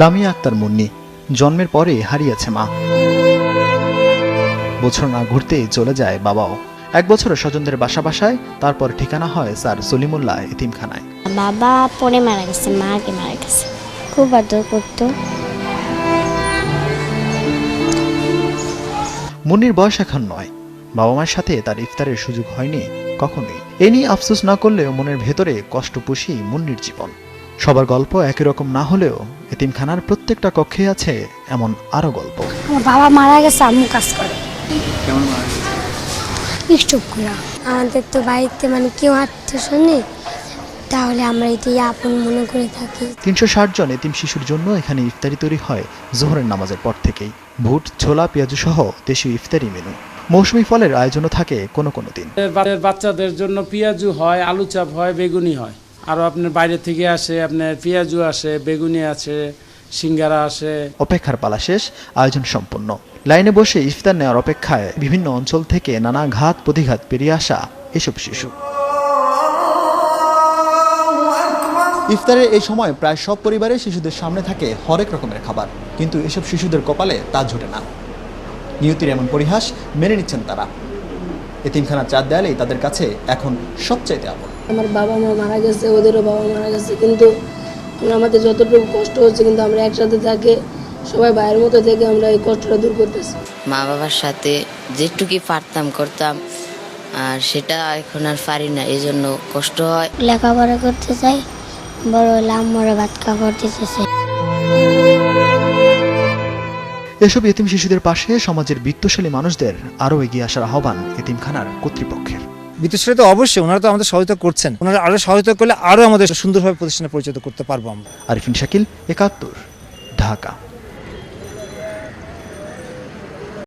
লামিয়া আক্তার মুন্নি জন্মের পরে হারিয়েছে মা। বছর না ঘুরতে চলে যায় বাবাও। 1 বছরে স্বজনদের বাসায়, তারপর ঠিকানা হয় স্যার সলিমুল্লাহ এতিমখানায়। বাবা পরে মারা গেছে, মা আগে মারা গেছে। খুব আদর করতো। মুন্নির বয়স এখন 9। বাবা মায়ের সাথে তার ইফতারের সুযোগ হয়নি কখনোই। এ নিয়ে আফসোস না করলেও মনের ভেতরে কষ্ট পুষি মুন্নির জীবন। সবার গল্প একই রকম না হলেও এতিমখানার প্রত্যেকটা কক্ষে আছে এমন আরো গল্প। আমার বাবা মারা গেছে, আম্মু কাজ করে। কেমন মারা গেছে? স্ট্রোক করে। আমাদের তো বাড়িতে কেউ আত্মীয় নেই, তাহলে আমরা এটাই আপন মনে করে থাকি। 360 জন এতিম শিশুর জন্য এখানে ইফতারি তৈরি হয় জোহরের নামাজের পর থেকেই। ভুট, ছোলা, পেঁয়াজু সহ দেশীয় ইফতারি মেনু। মৌসুমি ফলের আয়োজনও থাকে কোনো দিন। বাচ্চাদের জন্য পেঁয়াজু হয়, আলু চাপ হয়, বেগুনি হয়। আরও আপনার বাইরে থেকে আসে, আপনার পেঁয়াজু আসে, বেগুনি আছে, সিঙ্গারা আসে। অপেক্ষার পালা শেষ, আয়োজন সম্পন্ন। লাইনে বসে ইফতার নেওয়ার অপেক্ষায় বিভিন্ন অঞ্চল থেকে নানা ঘাত প্রতিঘাত পেরিয়ে আসা এসব শিশু। ইফতারের এই সময় প্রায় সব পরিবারে শিশুদের সামনে থাকে হরেক রকমের খাবার, কিন্তু এসব শিশুদের কপালে তা জোটে না। নিয়তির এমন পরিহাস মেনে নিচ্ছেন তারা। এতিমখানার 4 দেয়ালেই তাদের কাছে এখন সবচাইতে আপন। আমার বাবা মা মারা গেছে, ওদেরও বাবা মারা গেছে, কিন্তু আমাদের যতটুকু কষ্ট হচ্ছে, কিন্তু আমরা একসাথে থাকে সবাই ভাইয়ের মতো থেকে আমরা এই কষ্টটা দূর করতেছি। মা বাবার সাথে যেটুকুই পারতাম করতাম, আর সেটা এখন আর পারি না, এই জন্য কষ্ট হয়। লেখাপড়া করতে চাই, বড় হলে আম্মুর ভাত কাপড় দিতে চাই। এসব এতিম শিশুদের পাশে সমাজের বিত্তশালী মানুষদের আরও এগিয়ে আসার আহ্বান এতিমখানার কর্তৃপক্ষের। বিত্তশালী তো অবশ্যই, ওনারা তো আমাদের সহায়তা করছেন, ওনারা আরো সহায়তা করলে আরো আমাদের সুন্দরভাবে প্রতিষ্ঠানে পরিচালিত করতে পারবো আমরা। আরিফিন শাকিল, 71, ঢাকা।